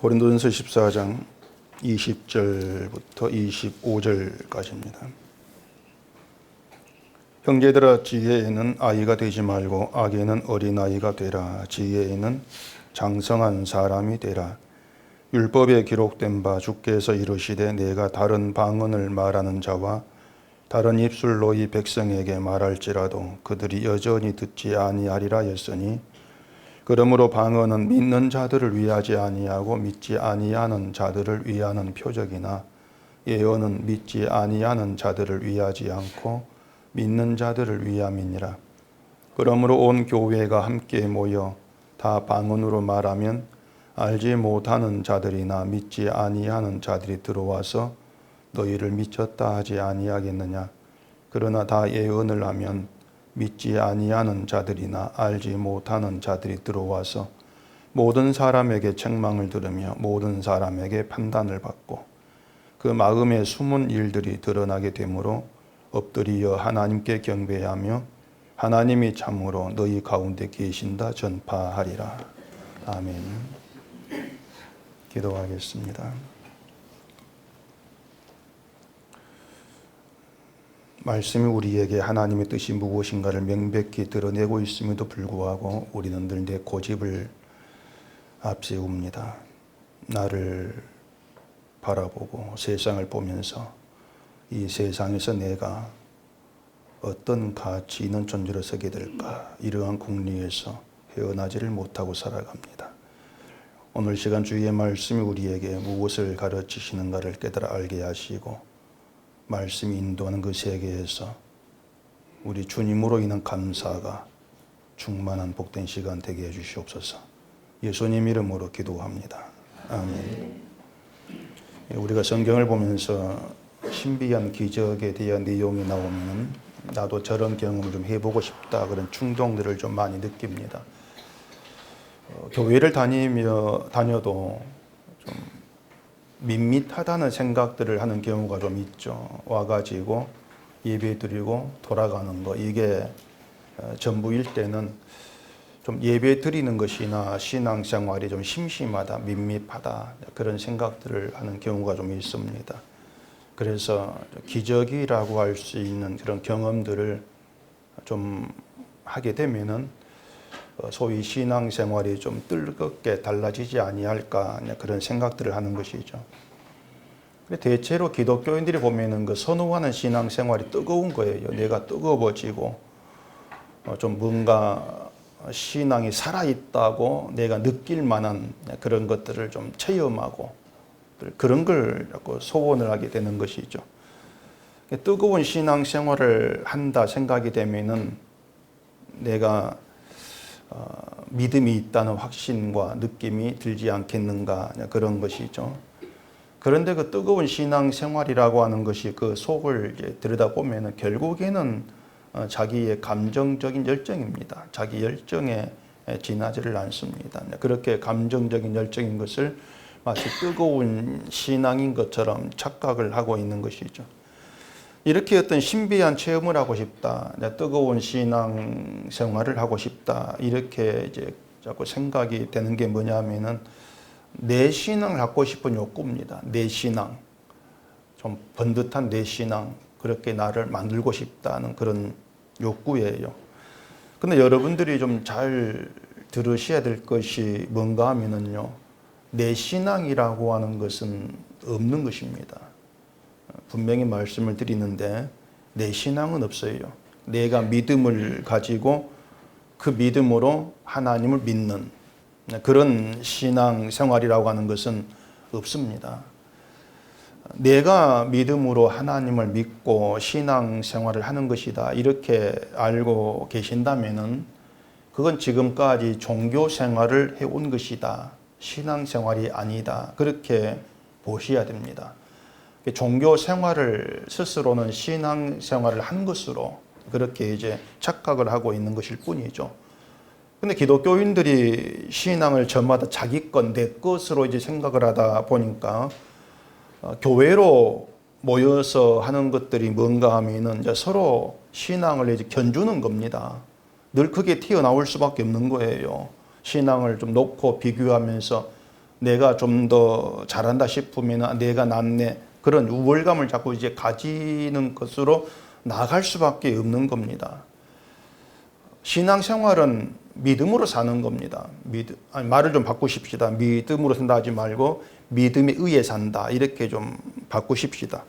고린도전서 14장 20절부터 25절까지입니다. 형제들아, 지혜에는 아이가 되지 말고 악에는 어린아이가 되라. 지혜에는 장성한 사람이 되라. 율법에 기록된 바 주께서 이르시되 내가 다른 방언을 말하는 자와 다른 입술로 이 백성에게 말할지라도 그들이 여전히 듣지 아니하리라 했으니, 그러므로 방언은 믿는 자들을 위하지 아니하고 믿지 아니하는 자들을 위하는 표적이나 예언은 믿지 아니하는 자들을 위하지 않고 믿는 자들을 위함이니라. 그러므로 온 교회가 함께 모여 다 방언으로 말하면 알지 못하는 자들이나 믿지 아니하는 자들이 들어와서 너희를 미쳤다 하지 아니하겠느냐. 그러나 다 예언을 하면 믿지 아니하는 자들이나 알지 못하는 자들이 들어와서 모든 사람에게 책망을 들으며 모든 사람에게 판단을 받고 그 마음에 숨은 일들이 드러나게 되므로 엎드리어 하나님께 경배하며 하나님이 참으로 너희 가운데 계신다 전파하리라. 아멘. 기도하겠습니다. 말씀이 우리에게 하나님의 뜻이 무엇인가를 명백히 드러내고 있음에도 불구하고 우리는 늘 내 고집을 앞세웁니다. 나를 바라보고 세상을 보면서 이 세상에서 내가 어떤 가치 있는 존재로 서게 될까, 이러한 궁리에서 헤어나지를 못하고 살아갑니다. 오늘 시간 주의 말씀이 우리에게 무엇을 가르치시는가를 깨달아 알게 하시고 말씀이 인도하는 그 세계에서 우리 주님으로 인한 감사가 충만한 복된 시간 되게 해주시옵소서. 예수님 이름으로 기도합니다. 아멘. 우리가 성경을 보면서 신비한 기적에 대한 내용이 나오면 나도 저런 경험을 좀 해보고 싶다, 그런 충동들을 좀 많이 느낍니다. 교회를 다녀도 좀 밋밋하다는 생각들을 하는 경우가 좀 있죠. 와가지고 예배 드리고 돌아가는 거, 이게 전부일 때는 좀 예배 드리는 것이나 신앙생활이 좀 심심하다, 밋밋하다, 그런 생각들을 하는 경우가 좀 있습니다. 그래서 기적이라고 할 수 있는 그런 경험들을 좀 하게 되면은 소위 신앙생활이 좀 뜨겁게 달라지지 아니할까, 그런 생각들을 하는 것이죠. 대체로 기독교인들이 보면은 그 선호하는 신앙생활이 뜨거운 거예요. 내가 뜨거워지고 좀 뭔가 신앙이 살아있다고 내가 느낄 만한 그런 것들을 좀 체험하고 그런 걸 자꾸 소원을 하게 되는 것이죠. 뜨거운 신앙생활을 한다 생각이 되면은 내가 믿음이 있다는 확신과 느낌이 들지 않겠는가, 그런 것이죠. 그런데 그 뜨거운 신앙생활이라고 하는 것이 그 속을 이제 들여다보면 결국에는 자기의 감정적인 열정입니다. 자기 열정에 지나지를 않습니다. 그렇게 감정적인 열정인 것을 마치 뜨거운 신앙인 것처럼 착각을 하고 있는 것이죠. 이렇게 어떤 신비한 체험을 하고 싶다, 뜨거운 신앙 생활을 하고 싶다, 이렇게 이제 자꾸 생각이 되는 게 뭐냐면은 내 신앙을 갖고 싶은 욕구입니다. 내 신앙, 좀 번듯한 내 신앙, 그렇게 나를 만들고 싶다는 그런 욕구예요. 근데 여러분들이 좀 잘 들으셔야 될 것이 뭔가 하면은요, 내 신앙이라고 하는 것은 없는 것입니다. 분명히 말씀을 드리는데 내 신앙은 없어요. 내가 믿음을 가지고 그 믿음으로 하나님을 믿는 그런 신앙 생활이라고 하는 것은 없습니다. 내가 믿음으로 하나님을 믿고 신앙 생활을 하는 것이다, 이렇게 알고 계신다면은 그건 지금까지 종교 생활을 해온 것이다, 신앙 생활이 아니다, 그렇게 보셔야 됩니다. 종교 생활을 스스로는 신앙 생활을 한 것으로 그렇게 이제 착각을 하고 있는 것일 뿐이죠. 근데 기독교인들이 신앙을 저마다 자기 것, 내 것으로 이제 생각을 하다 보니까 교회로 모여서 하는 것들이 뭔가 하면은 이제 서로 신앙을 이제 견주는 겁니다. 늘 크게 튀어나올 수밖에 없는 거예요. 신앙을 좀 놓고 비교하면서 내가 좀 더 잘한다 싶으면 내가 낫네. 그런 우월감을 자꾸 이제 가지는 것으로 나갈 수밖에 없는 겁니다. 신앙생활은 믿음으로 사는 겁니다. 말을 좀 바꾸십시다. 믿음으로 산다 하지 말고 믿음에 의해 산다. 이렇게 좀 바꾸십시다.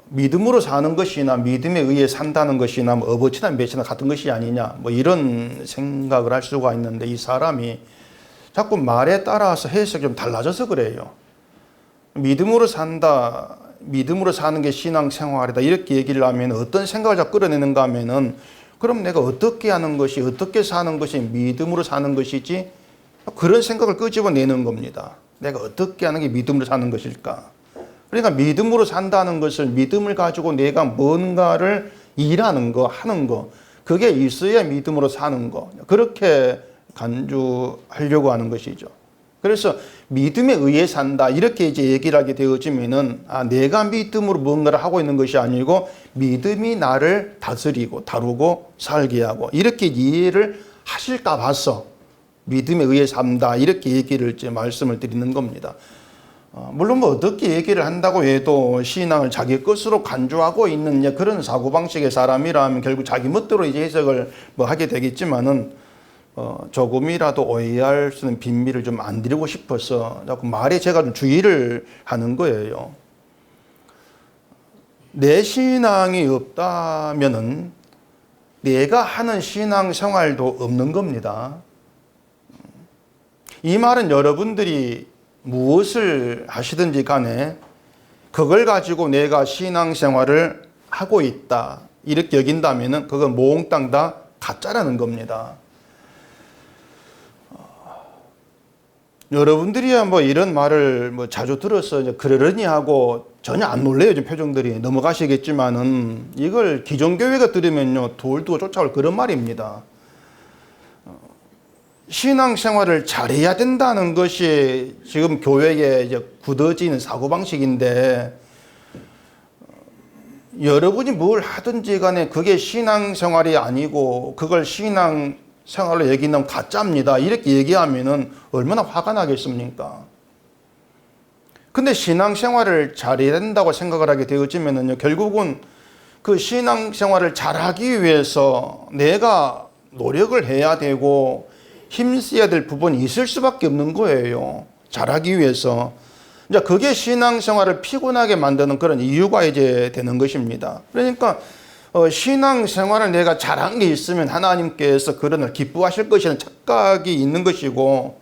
믿음으로 사는 것이나 믿음에 의해 산다는 것이나 뭐 어버치나 매치나 같은 것이 아니냐. 뭐 이런 생각을 할 수가 있는데 이 사람이 자꾸 말에 따라서 해석이 좀 달라져서 그래요. 믿음으로 산다. 믿음으로 사는 게 신앙생활이다. 이렇게 얘기를 하면 어떤 생각을 자꾸 끌어내는가 하면은 그럼 내가 어떻게 하는 것이 어떻게 사는 것이 믿음으로 사는 것이지? 그런 생각을 끄집어내는 겁니다. 내가 어떻게 하는 게 믿음으로 사는 것일까? 그러니까 믿음으로 산다는 것을 믿음을 가지고 내가 뭔가를 일하는 거, 하는 거, 그게 있어야 믿음으로 사는 거. 그렇게 간주하려고 하는 것이죠. 그래서 믿음에 의해 산다. 이렇게 이제 얘기를 하게 되어지면은 내가 믿음으로 뭔가를 하고 있는 것이 아니고 믿음이 나를 다스리고 다루고 살게 하고 이렇게 이해를 하실까 봐서 믿음에 의해 산다. 이렇게 얘기를 이제 말씀을 드리는 겁니다. 물론 뭐 어떻게 얘기를 한다고 해도 신앙을 자기 것으로 간주하고 있는 그런 사고방식의 사람이라면 결국 자기 멋대로 이제 해석을 뭐 하게 되겠지만은 조금이라도 오해할 수 있는 빈미를 좀 안 드리고 싶어서 자꾸 말에 제가 좀 주의를 하는 거예요. 내 신앙이 없다면은 내가 하는 신앙 생활도 없는 겁니다. 이 말은 여러분들이 무엇을 하시든지 간에 그걸 가지고 내가 신앙생활을 하고 있다 이렇게 여긴다면 그건 몽땅 다 가짜라는 겁니다. 여러분들이야 뭐 이런 말을 뭐 자주 들어서 이제 그러려니 하고 전혀 안 놀래요. 좀 표정들이 넘어가시겠지만은 이걸 기존교회가 들으면요 돌도 쫓아올 그런 말입니다. 신앙생활을 잘해야 된다는 것이 지금 교회에 이제 굳어지는 사고방식인데 여러분이 뭘 하든지 간에 그게 신앙생활이 아니고 그걸 신앙생활로 여기는 가짜입니다. 이렇게 얘기하면은 얼마나 화가 나겠습니까? 근데 신앙생활을 잘해야 된다고 생각을 하게 되어지면은요 결국은 그 신앙생활을 잘하기 위해서 내가 노력을 해야 되고 힘써야 될 부분이 있을 수밖에 없는 거예요. 잘하기 위해서. 이제 그게 신앙생활을 피곤하게 만드는 그런 이유가 이제 되는 것입니다. 그러니까 신앙생활을 내가 잘한 게 있으면 하나님께서 그런 걸 기뻐하실 것이라는 착각이 있는 것이고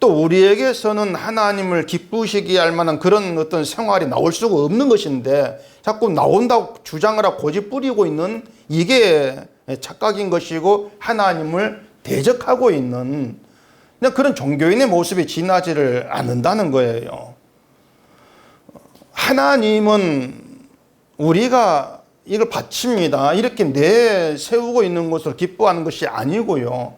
또 우리에게서는 하나님을 기쁘시게 할 만한 그런 어떤 생활이 나올 수가 없는 것인데 자꾸 나온다고 주장을 하고 고집 부리고 있는 이게 착각인 것이고 하나님을 대적하고 있는 그런 종교인의 모습이 지나지를 않는다는 거예요. 하나님은 우리가 이걸 바칩니다. 이렇게 내세우고 있는 것을 기뻐하는 것이 아니고요.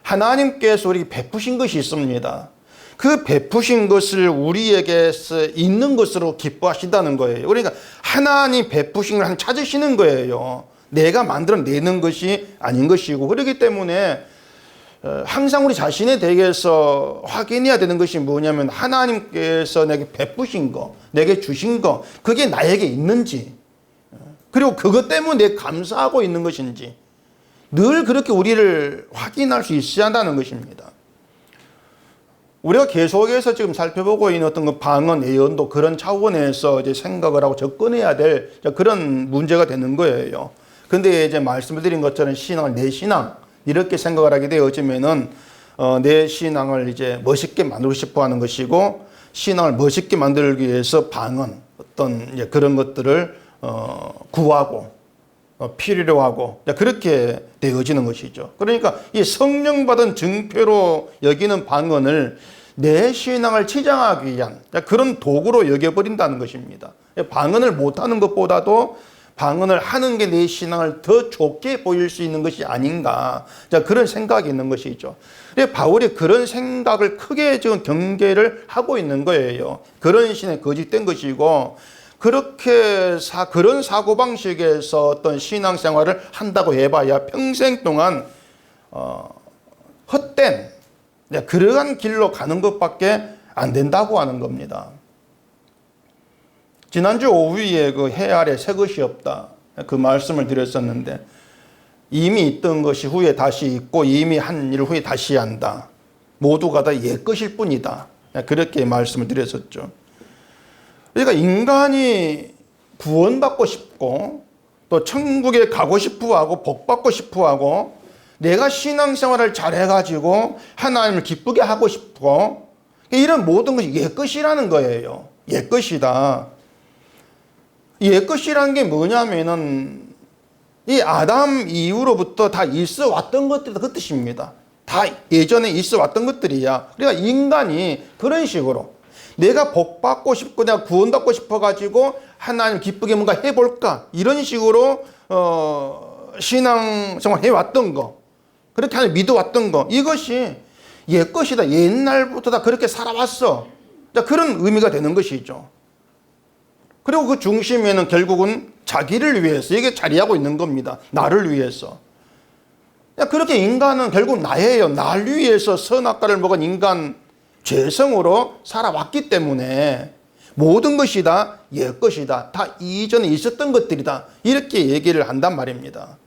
하나님께서 우리에게 베푸신 것이 있습니다. 그 베푸신 것을 우리에게서 있는 것으로 기뻐하신다는 거예요. 그러니까 하나님 베푸신 걸 찾으시는 거예요. 내가 만들어내는 것이 아닌 것이고 그렇기 때문에 항상 우리 자신에 대해서 확인해야 되는 것이 뭐냐면 하나님께서 내게 베푸신 거, 내게 주신 거 그게 나에게 있는지 그리고 그것 때문에 내가 감사하고 있는 것인지 늘 그렇게 우리를 확인할 수 있어야 한다는 것입니다. 우리가 계속해서 지금 살펴보고 있는 어떤 그 방언, 예언도 그런 차원에서 이제 생각을 하고 접근해야 될 그런 문제가 되는 거예요. 근데 이제 말씀을 드린 것처럼 신앙을 내 신앙 이렇게 생각을 하게 되어지면은 내 신앙을 이제 멋있게 만들고 싶어 하는 것이고 신앙을 멋있게 만들기 위해서 방언 어떤 이제 그런 것들을 구하고 필요로 하고 그렇게 되어지는 것이죠. 그러니까 이 성령 받은 증표로 여기는 방언을 내 신앙을 치장하기 위한 그런 도구로 여겨버린다는 것입니다. 방언을 못하는 것보다도 방언을 하는 게 내 신앙을 더 좋게 보일 수 있는 것이 아닌가. 그런 생각이 있는 것이죠. 바울이 그런 생각을 크게 지금 경계를 하고 있는 거예요. 그런 신에 거짓된 것이고, 그런 사고방식에서 어떤 신앙생활을 한다고 해봐야 평생 동안 헛된 그러한 길로 가는 것밖에 안 된다고 하는 겁니다. 지난주 오후에 그 해 아래 새 것이 없다, 그 말씀을 드렸었는데, 이미 있던 것이 후에 다시 있고 이미 한 일 후에 다시 한다. 모두가 다 옛 것일 뿐이다. 그렇게 말씀을 드렸었죠. 그러니까 인간이 구원받고 싶고 또 천국에 가고 싶어 하고 복받고 싶어 하고 내가 신앙생활을 잘해가지고 하나님을 기쁘게 하고 싶고 이런 모든 것이 옛 것이라는 거예요. 옛 것이다. 옛 것이라는 게 뭐냐면은 이 아담 이후로부터 다 있어 왔던 것들이다, 그 뜻입니다. 다 예전에 있어 왔던 것들이야. 그러니까 인간이 그런 식으로 내가 복받고 싶고 내가 구원받고 싶어가지고 하나님 기쁘게 뭔가 해볼까 이런 식으로 신앙생활 해왔던 거, 그렇게 하나님 믿어왔던 거, 이것이 옛 것이다. 옛날부터 다 그렇게 살아왔어. 그런 의미가 되는 것이죠. 그리고 그 중심에는 결국은 자기를 위해서 이게 자리하고 있는 겁니다. 나를 위해서. 그렇게 인간은 결국 나예요. 나를 위해서 선악과를 먹은 인간 죄성으로 살아왔기 때문에 모든 것이 다 옛 것이다. 다 이전에 있었던 것들이다. 이렇게 얘기를 한단 말입니다.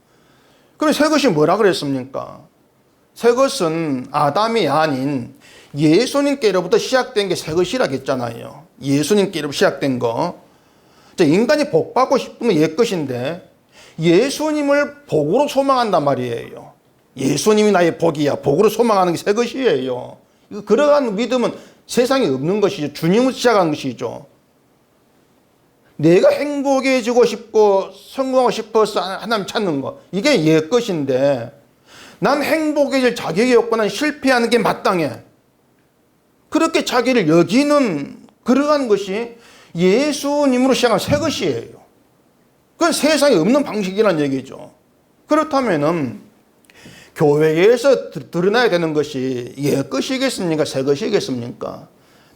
그럼 새 것이 뭐라 그랬습니까? 새 것은 아담이 아닌 예수님께로부터 시작된 게 새 것이라고 했잖아요. 예수님께로부터 시작된 거. 인간이 복받고 싶으면 옛 것인데 예수님을 복으로 소망한단 말이에요. 예수님이 나의 복이야. 복으로 소망하는 게 새 것이에요. 그러한 믿음은 세상에 없는 것이죠. 주님을 시작한 것이죠. 내가 행복해지고 싶고 성공하고 싶어서 하나님 찾는 거, 이게 옛 것인데 난 행복해질 자격이 없고 난 실패하는 게 마땅해. 그렇게 자기를 여기는 그러한 것이 예수님으로 시작한 새 것이에요. 그건 세상에 없는 방식이라는 얘기죠. 그렇다면은 교회에서 드러나야 되는 것이 옛 것이겠습니까? 새 것이겠습니까?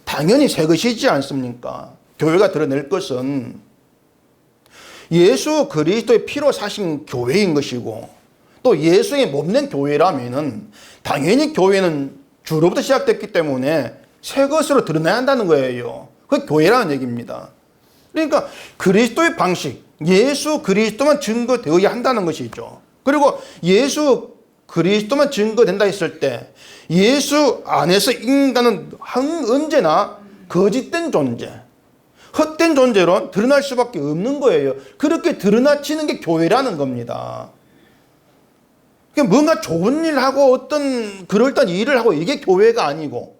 당연히 새 것이지 않습니까? 교회가 드러낼 것은 예수 그리스도의 피로 사신 교회인 것이고 또 예수의 몸낸 교회라면은 당연히 교회는 주로부터 시작됐기 때문에 새 것으로 드러나야 한다는 거예요. 그 교회라는 얘기입니다. 그러니까 그리스도의 방식, 예수 그리스도만 증거되어야 한다는 것이죠. 그리고 예수 그리스도만 증거된다 했을 때 예수 안에서 인간은 언제나 거짓된 존재, 헛된 존재로 드러날 수밖에 없는 거예요. 그렇게 드러나치는 게 교회라는 겁니다. 뭔가 좋은 일 하고 어떤 그럴듯한 일을 하고 이게 교회가 아니고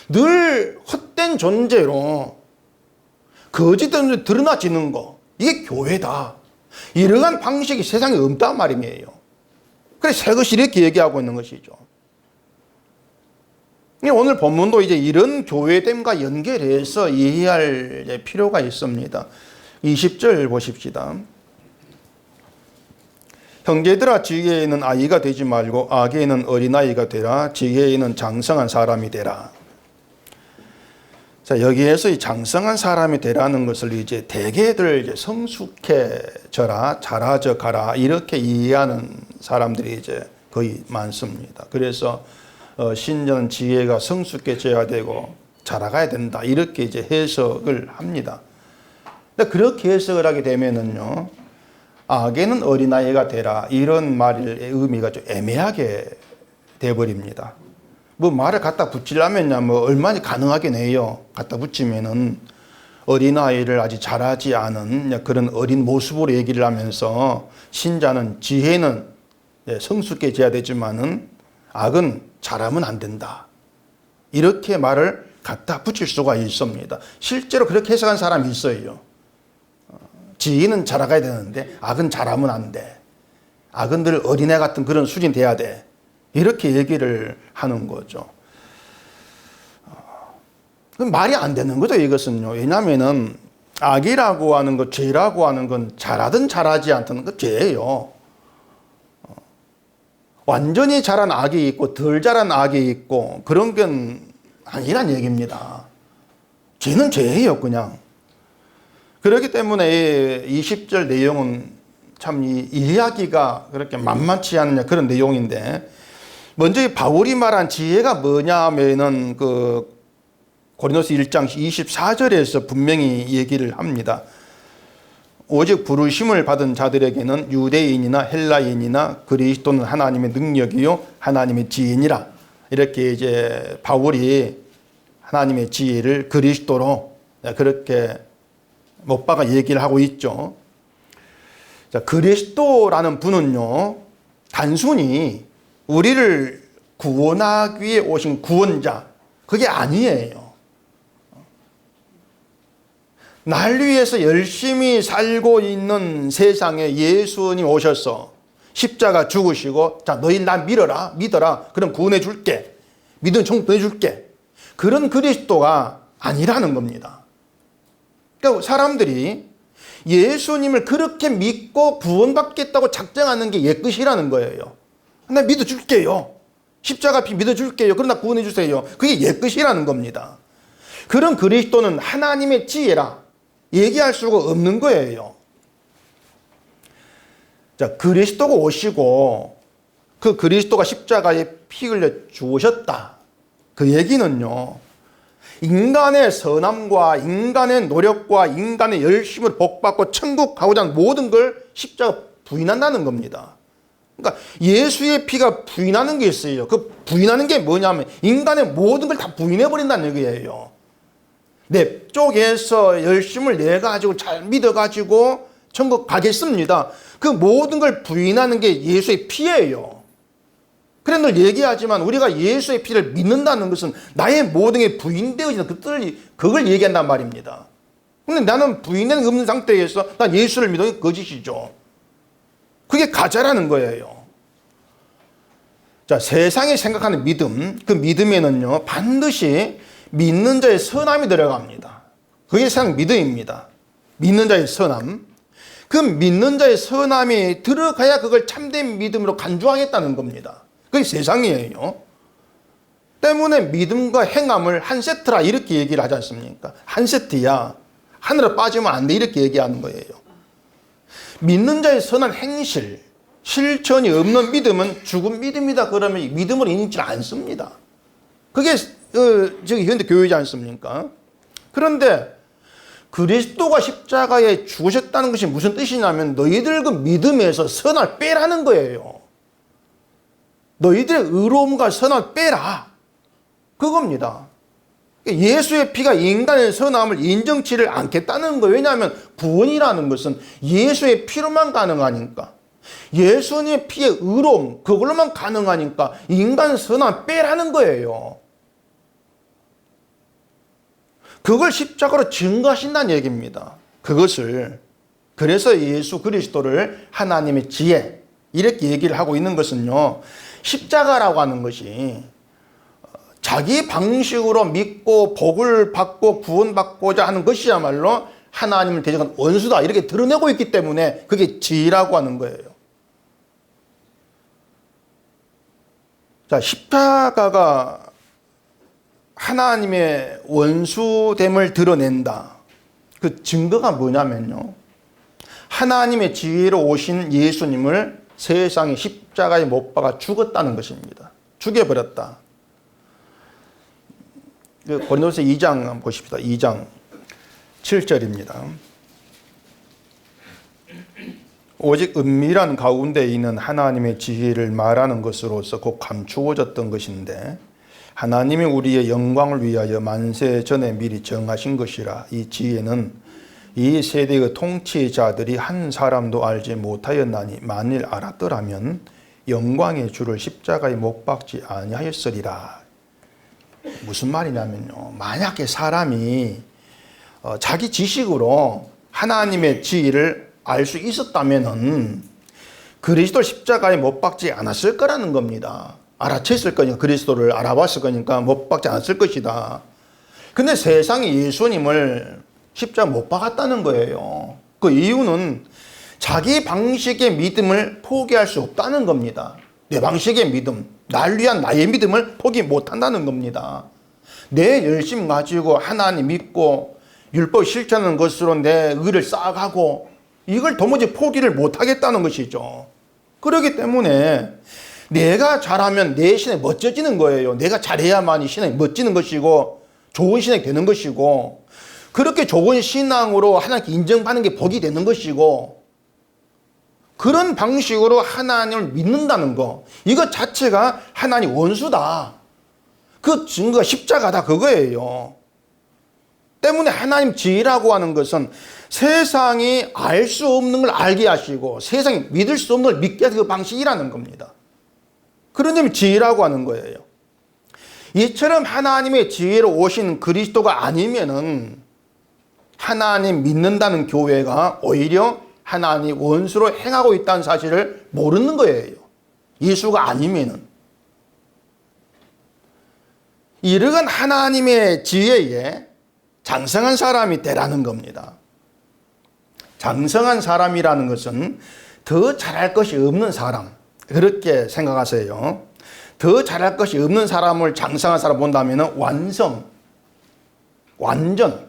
늘 헛된 존재로 거짓된 존재로 드러나지는 거, 이게 교회다. 이러한 방식이 세상에 없단 말이에요. 그래서 새 것이 이렇게 얘기하고 있는 것이죠. 오늘 본문도 이제 이런 교회됨과 연결해서 이해할 필요가 있습니다. 20절 보십시다. 형제들아, 지혜에는 아이가 되지 말고 악에는 어린아이가 되라. 지혜에는 장성한 사람이 되라. 자, 여기에서 이 장성한 사람이 되라는 것을 이제 대개들 이제 성숙해져라, 자라져 가라, 이렇게 이해하는 사람들이 이제 거의 많습니다. 그래서 신전 지혜가 성숙해져야 되고 자라가야 된다, 이렇게 이제 해석을 합니다. 근데 그렇게 해석을 하게 되면은요, 악에는 어린아이가 되라, 이런 말의 의미가 좀 애매하게 돼버립니다. 뭐 말을 갖다 붙이려면야 뭐 얼마나 가능하긴 해요. 갖다 붙이면은 어린아이를 아직 자라지 않은 그런 어린 모습으로 얘기를 하면서 신자는 지혜는 성숙해져야 되지만은 악은 자라면 안 된다, 이렇게 말을 갖다 붙일 수가 있습니다. 실제로 그렇게 해석한 사람이 있어요. 지혜는 자라가야 되는데 악은 자라면 안 돼. 악은 늘 어린애 같은 그런 수준이 돼야 돼. 이렇게 얘기를 하는 거죠. 말이 안 되는 거죠, 이것은요. 왜냐하면은 악이라고 하는 것, 죄라고 하는 건 잘하든 잘하지 않든 그 죄예요. 완전히 잘한 악이 있고 덜 잘한 악이 있고 그런 건 아니란 얘기입니다. 죄는 죄예요, 그냥. 그렇기 때문에 20절 내용은 참 이해하기가 그렇게 만만치 않은 그런 내용인데, 먼저 이 바울이 말한 지혜가 뭐냐 하면은 그 고린도서 1장 24절에서 분명히 얘기를 합니다. 오직 부르심을 받은 자들에게는 유대인이나 헬라인이나 그리스도는 하나님의 능력이요 하나님의 지혜니라. 이렇게 이제 바울이 하나님의 지혜를 그리스도로 그렇게 못 박아 얘기를 하고 있죠. 자, 그리스도라는 분은요, 단순히 우리를 구원하기 위해 오신 구원자, 그게 아니에요. 날 위해서 열심히 살고 있는 세상에 예수님 오셔서 십자가 죽으시고, 자, 너희 나 믿어라. 그럼 구원해 줄게. 믿으면 천국 보내줄게. 그런 그리스도가 아니라는 겁니다. 그러니까 사람들이 예수님을 그렇게 믿고 구원받겠다고 작정하는 게 옛것이라는 거예요. 나 믿어줄게요. 십자가 피 믿어줄게요. 그러나 구원해 주세요. 그게 옛것이라는 겁니다. 그런 그리스도는 하나님의 지혜라 얘기할 수가 없는 거예요. 자, 그리스도가 오시고 그 그리스도가 십자가에 피 흘려 죽으셨다. 그 얘기는요, 인간의 선함과 인간의 노력과 인간의 열심을 복받고 천국 가고자 하는 모든 걸 십자가 부인한다는 겁니다. 그러니까 예수의 피가 부인하는 게 있어요. 그 부인하는 게 뭐냐면 인간의 모든 걸 다 부인해버린다는 얘기예요. 내 쪽에서 열심을 내가지고 잘 믿어가지고 천국 가겠습니다. 그 모든 걸 부인하는 게 예수의 피예요. 그래 늘 얘기하지만 우리가 예수의 피를 믿는다는 것은 나의 모든 게 부인되어지는 그걸 얘기한단 말입니다. 근데 나는 부인되는 게 없는 상태에서 난 예수를 믿는 게 거짓이죠. 그게 가짜라는 거예요. 자, 세상이 생각하는 믿음, 그 믿음에는요, 반드시 믿는 자의 선함이 들어갑니다. 그게 세상 믿음입니다. 믿는 자의 선함. 그 믿는 자의 선함이 들어가야 그걸 참된 믿음으로 간주하겠다는 겁니다. 그게 세상이에요. 때문에 믿음과 행함을 한 세트라 이렇게 얘기를 하지 않습니까? 한 세트야. 하늘에 빠지면 안 돼 이렇게 얘기하는 거예요. 믿는 자의 선한 행실, 실천이 없는 믿음은 죽은 믿음이다 그러면 믿음으로 인지 않습니다. 그게 저기 현대 교회지 않습니까? 그런데 그리스도가 십자가에 죽으셨다는 것이 무슨 뜻이냐면 너희들 그 믿음에서 선을 빼라는 거예요. 너희들의 의로움과 선을 빼라. 그겁니다. 예수의 피가 인간의 선함을 인정치를 않겠다는 거예요. 왜냐하면 구원이라는 것은 예수의 피로만 가능하니까. 예수님의 피의 의로움, 그걸로만 가능하니까 인간 선함을 빼라는 거예요. 그걸 십자가로 증거하신다는 얘기입니다. 그것을. 그래서 예수 그리스도를 하나님의 지혜, 이렇게 얘기를 하고 있는 것은요, 십자가라고 하는 것이 자기 방식으로 믿고 복을 받고 구원받고자 하는 것이야말로 하나님을 대적한 원수다 이렇게 드러내고 있기 때문에 그게 지혜라고 하는 거예요. 자, 십자가가 하나님의 원수됨을 드러낸다. 그 증거가 뭐냐면요, 하나님의 지혜로 오신 예수님을 세상의 십자가에 못 박아 죽었다는 것입니다. 죽여버렸다. 고린도서 2장 한번 보십시다. 2장 7절입니다. 오직 은밀한 가운데 있는 하나님의 지혜를 말하는 것으로서 곧 감추어졌던 것인데 하나님이 우리의 영광을 위하여 만세 전에 미리 정하신 것이라. 이 지혜는 이 세대의 통치자들이 한 사람도 알지 못하였나니 만일 알았더라면 영광의 주를 십자가에 못 박지 아니하였으리라. 무슨 말이냐면요, 만약에 사람이 자기 지식으로 하나님의 지혜를 알 수 있었다면은 그리스도 십자가에 못 박지 않았을 거라는 겁니다. 알아챘을 거니까, 그리스도를 알아봤을 거니까 못 박지 않았을 것이다. 근데 세상이 예수님을 십자가 못 박았다는 거예요. 그 이유는 자기 방식의 믿음을 포기할 수 없다는 겁니다. 내 방식의 믿음, 날 위한 나의 믿음을 포기 못한다는 겁니다. 내 열심 가지고 하나님 믿고 율법 실천하는 것으로 내 의를 쌓아가고 이걸 도무지 포기를 못하겠다는 것이죠. 그렇기 때문에 내가 잘하면 내 신앙이 멋져지는 거예요. 내가 잘해야만이 신앙이 멋지는 것이고 좋은 신앙이 되는 것이고, 그렇게 좋은 신앙으로 하나님께 인정받는 게 복이 되는 것이고, 그런 방식으로 하나님을 믿는다는 거, 이것 자체가 하나님 원수다. 그 증거가 십자가다, 그거예요. 때문에 하나님 지혜라고 하는 것은 세상이 알 수 없는 걸 알게 하시고 세상이 믿을 수 없는 걸 믿게 하는 그 방식이라는 겁니다. 그런 점이 지혜라고 하는 거예요. 이처럼 하나님의 지혜로 오신 그리스도가 아니면은 하나님 믿는다는 교회가 오히려 하나님 원수로 행하고 있다는 사실을 모르는 거예요. 예수가 아니면은. 이러한 하나님의 지혜에 장성한 사람이 되라는 겁니다. 장성한 사람이라는 것은 더 잘할 것이 없는 사람, 그렇게 생각하세요. 더 잘할 것이 없는 사람을 장성한 사람 본다면 완성, 완전,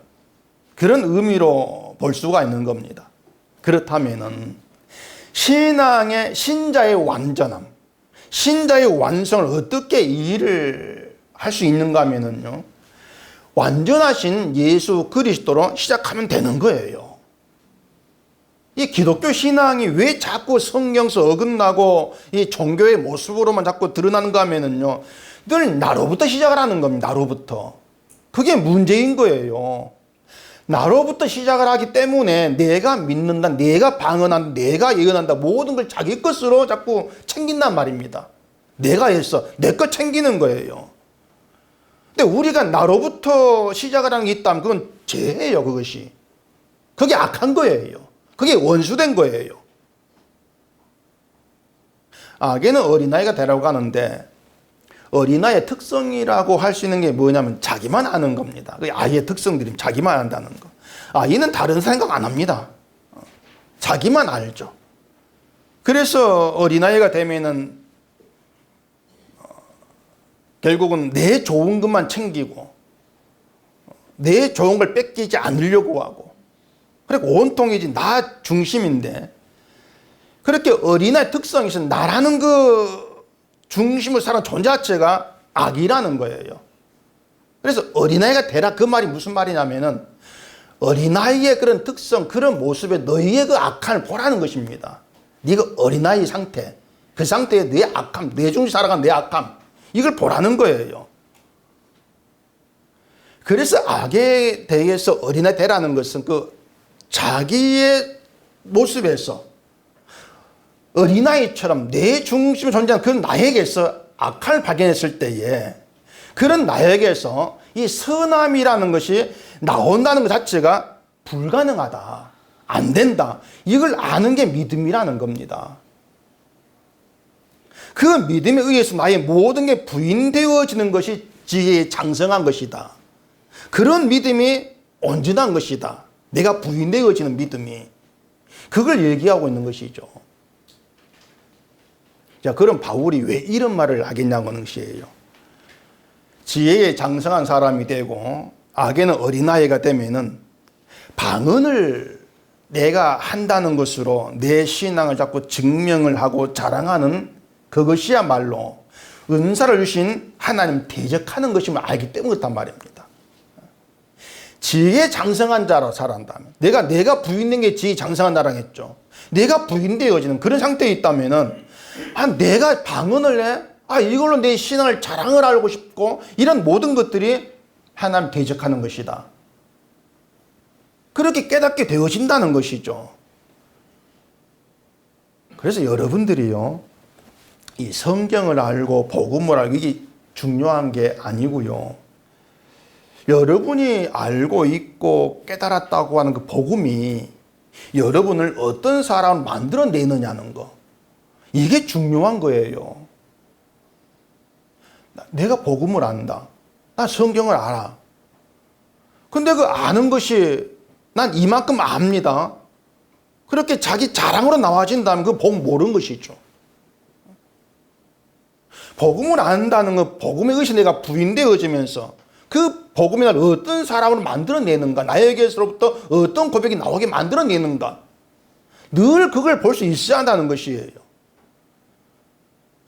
그런 의미로 볼 수가 있는 겁니다. 그렇다면 신앙의 신자의 완전함, 신자의 완성을 어떻게 이해를 할 수 있는가 하면요, 완전하신 예수 그리스도로 시작하면 되는 거예요. 이 기독교 신앙이 왜 자꾸 성경서 어긋나고 이 종교의 모습으로만 자꾸 드러나는가 하면요, 늘 나로부터 시작을 하는 겁니다. 나로부터. 그게 문제인 거예요. 나로부터 시작을 하기 때문에 내가 믿는다, 내가 방언한다, 내가 예언한다, 모든 걸 자기 것으로 자꾸 챙긴단 말입니다. 내가 했어, 내 것 챙기는 거예요. 근데 우리가 나로부터 시작을 하는 게 있다면 그건 죄예요, 그것이. 그게 악한 거예요. 그게 원수된 거예요. 악에는 어린아이가 되라고 하는데, 어린아이의 특성이라고 할 수 있는 게 뭐냐면 자기만 아는 겁니다. 그 아이의 특성들이 자기만 안다는 거. 아이는 다른 생각 안 합니다. 자기만 알죠. 그래서 어린아이가 되면은 결국은 내 좋은 것만 챙기고 내 좋은 걸 뺏기지 않으려고 하고, 그리고 온통이지 나 중심인데, 그렇게 어린아이 특성이 있어 나라는 그 중심을 사는 존재 자체가 악이라는 거예요. 그래서 어린아이가 되라, 그 말이 무슨 말이냐면은 어린아이의 그런 특성, 그런 모습에 너희의 그 악함을 보라는 것입니다. 네가 어린아이 상태, 그 상태에 내 악함, 내 중심 살아간 내 악함, 이걸 보라는 거예요. 그래서 악에 대해서 어린아이 되라는 것은 그 자기의 모습에서 어린아이처럼 내 중심에 존재하는 그런 나에게서 악함을 발견했을 때에 그런 나에게서 이 선함이라는 것이 나온다는 것 자체가 불가능하다, 안 된다, 이걸 아는 게 믿음이라는 겁니다. 그 믿음에 의해서 나의 모든 게 부인되어지는 것이 지혜의 장성한 것이다. 그런 믿음이 온전한 것이다. 내가 부인되어지는 믿음이. 그걸 얘기하고 있는 것이죠. 자, 그럼 바울이 왜 이런 말을 하겠냐고 하는 것이에요. 지혜에 장성한 사람이 되고 악에는 어린아이가 되면은 방언을 내가 한다는 것으로 내 신앙을 자꾸 증명을 하고 자랑하는 그것이야말로 은사를 주신 하나님 대적하는 것임을 알기 때문에 그렇단 말입니다. 지혜에 장성한 자로 살아간다면, 내가 부인된 게 지혜에 장성한 자라고 했죠. 내가 부인되어지는 그런 상태에 있다면은 내가 방언을 해, 이걸로 내 신앙을 자랑을 하고 싶고, 이런 모든 것들이 하나님 대적하는 것이다. 그렇게 깨닫게 되어진다는 것이죠. 그래서 여러분들이요, 이 성경을 알고 복음을 알고 이게 중요한 게 아니고요, 여러분이 알고 있고 깨달았다고 하는 그 복음이 여러분을 어떤 사람을 만들어내느냐는 거, 이게 중요한 거예요. 내가 복음을 안다, 나 성경을 알아. 근데 그 아는 것이 난 이만큼 압니다, 그렇게 자기 자랑으로 나와진다면 그 복음 모르는 것이죠. 복음을 안다는 것, 복음의 의식 내가 부인되어지면서 그 복음이 나를 어떤 사람으로 만들어내는가, 나에게서부터 어떤 고백이 나오게 만들어내는가, 늘 그걸 볼 수 있어야 한다는 것이에요.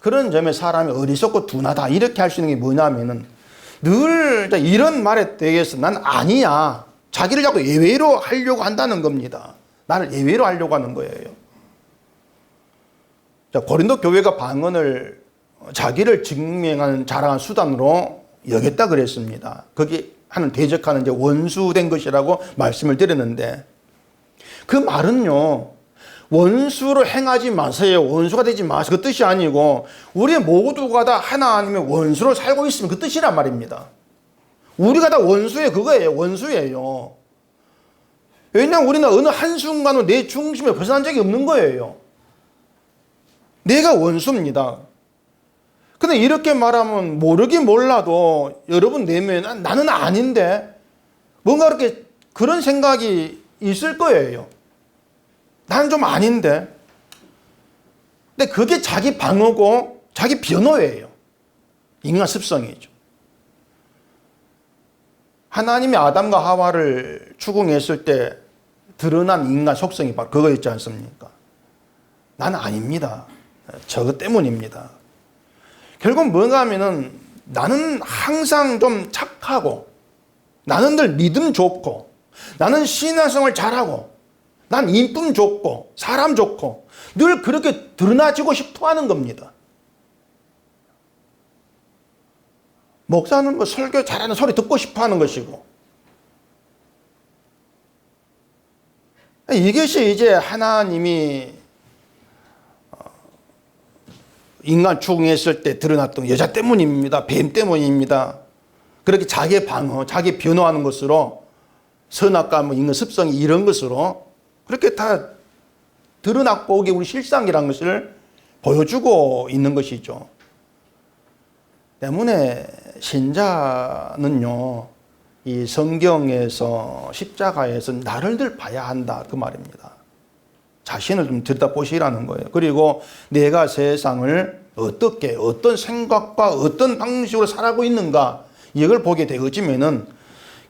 그런 점에 사람이 어리석고 둔하다 이렇게 할 수 있는 게 뭐냐면은 늘 이런 말에 대해서 난 아니야. 자기를 자꾸 예외로 하려고 한다는 겁니다. 나를 예외로 하려고 하는 거예요. 자, 고린도 교회가 방언을 자기를 증명하는 자랑한 수단으로 여겼다 그랬습니다. 거기 하는 대적하는 이제 원수된 것이라고 말씀을 드렸는데 그 말은요. 원수로 행하지 마세요. 원수가 되지 마세요. 그 뜻이 아니고 우리 모두가 다 하나님의 원수로 살고 있으면 그 뜻이란 말입니다. 우리가 다 원수예요. 그거예요. 원수예요. 왜냐하면 우리는 어느 한순간으로 내 중심에 벗어난 적이 없는 거예요. 내가 원수입니다. 근데 이렇게 말하면 모르긴 몰라도 여러분 내면에 나는 아닌데 뭔가 그렇게 그런 생각이 있을 거예요. 나는 좀 아닌데. 근데 그게 자기 방어고 자기 변호예요. 인간 습성이죠. 하나님이 아담과 하와를 추궁했을 때 드러난 인간 속성이 바로 그거였지 않습니까? 나는 아닙니다. 저것 때문입니다. 결국 뭔가 하면은 나는 항상 좀 착하고 나는 늘 믿음 좋고 나는 신앙생활 잘하고 난 인품 좋고 사람 좋고 늘 그렇게 드러나지고 싶어 하는 겁니다. 목사는 뭐 설교 잘하는 소리 듣고 싶어 하는 것이고 이것이 이제 하나님이 인간 추궁했을 때 드러났던 여자 때문입니다. 뱀 때문입니다. 그렇게 자기 방어, 자기 변호하는 것으로 선악과 뭐 인간 습성이 이런 것으로 그렇게 다 드러났고 이게 우리 실상이라는 것을 보여주고 있는 것이죠. 때문에 신자는요, 이 성경에서 십자가에서 나를 늘 봐야 한다 그 말입니다. 자신을 좀 들여다보시라는 거예요. 그리고 내가 세상을 어떻게 어떤 생각과 어떤 방식으로 살아가고 있는가 이걸 보게 되어지면은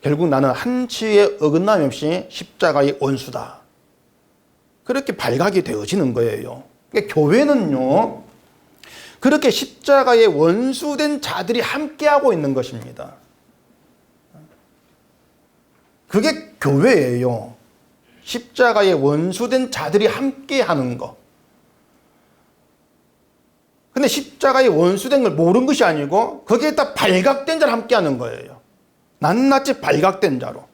결국 나는 한치의 어긋남이 없이 십자가의 원수다. 그렇게 발각이 되어지는 거예요. 그러니까 교회는요, 그렇게 십자가의 원수된 자들이 함께하고 있는 것입니다. 그게 교회예요. 십자가의 원수된 자들이 함께하는 거. 근데 십자가의 원수된 걸 모르는 것이 아니고 거기에 딱 발각된 자를 함께하는 거예요. 낱낱이 발각된 자로.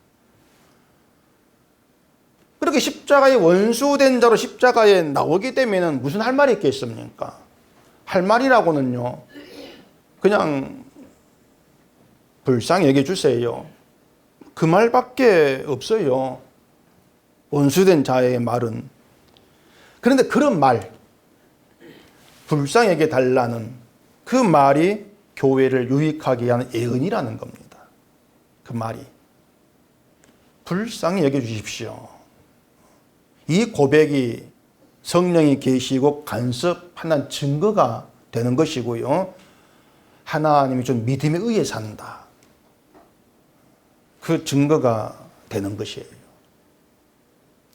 그렇게 십자가의 원수된 자로 십자가에 나오게 되면 무슨 할 말이 있겠습니까? 할 말이라고는요, 그냥 불쌍히 여겨 주세요. 그 말밖에 없어요. 원수된 자의 말은. 그런데 그런 말, 불쌍히 여겨 달라는 그 말이 교회를 유익하게 하는 예언이라는 겁니다. 그 말이. 불쌍히 여겨 주십시오. 이 고백이 성령이 계시고 간섭하는 증거가 되는 것이고요. 하나님이 좀 믿음에 의해 산다. 그 증거가 되는 것이에요.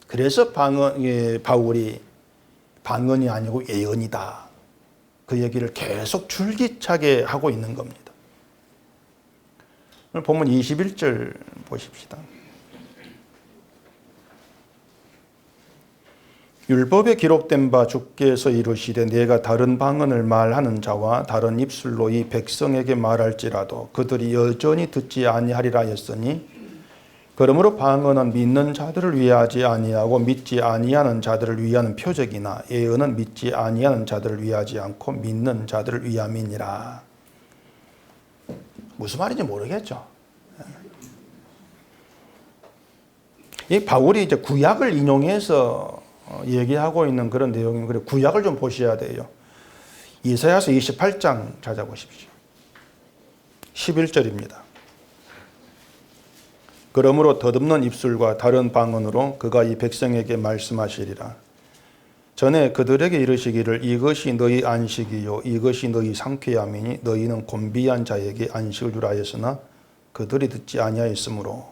그래서 바울이 방언이 아니고 예언이다. 그 얘기를 계속 줄기차게 하고 있는 겁니다. 오늘 본문 21절 보십시다. 율법에 기록된 바 주께서 이루시되 내가 다른 방언을 말하는 자와 다른 입술로 이 백성에게 말할지라도 그들이 여전히 듣지 아니하리라 했으니 그러므로 방언은 믿는 자들을 위하지 아니하고 믿지 아니하는 자들을 위하는 표적이나 예언은 믿지 아니하는 자들을 위하지 않고 믿는 자들을 위함이니라. 무슨 말인지 모르겠죠. 이 바울이 이제 구약을 인용해서 얘기하고 있는 그런 내용이면 그래 구약을 좀 보셔야 돼요. 이사야서 28장 찾아보십시오. 11절입니다. 그러므로 덧없는 입술과 다른 방언으로 그가 이 백성에게 말씀하시리라. 전에 그들에게 이르시기를 이것이 너희 안식이요 이것이 너희 상쾌함이니 너희는 곤비한 자에게 안식을 주라 하였으나 그들이 듣지 아니하였으므로.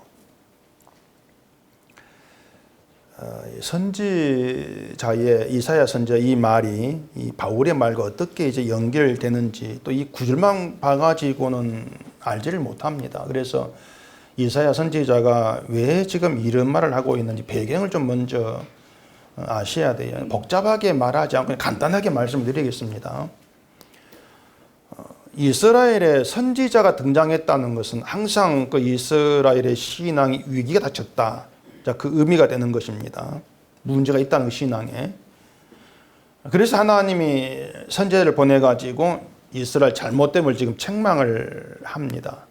선지자의 이사야 선지자 이 말이 이 바울의 말과 어떻게 이제 연결되는지 또 이 구절만 봐가지고는 알지를 못합니다. 그래서 이사야 선지자가 왜 지금 이런 말을 하고 있는지 배경을 좀 먼저 아셔야 돼요. 복잡하게 말하지 않고 간단하게 말씀드리겠습니다. 이스라엘의 선지자가 등장했다는 것은 항상 그 이스라엘의 신앙이 위기가 닥쳤다. 자, 그 의미가 되는 것입니다. 문제가 있다는 그 신앙에. 그래서 하나님이 선지자를 보내가지고 이스라엘 잘못됨을 지금 책망을 합니다.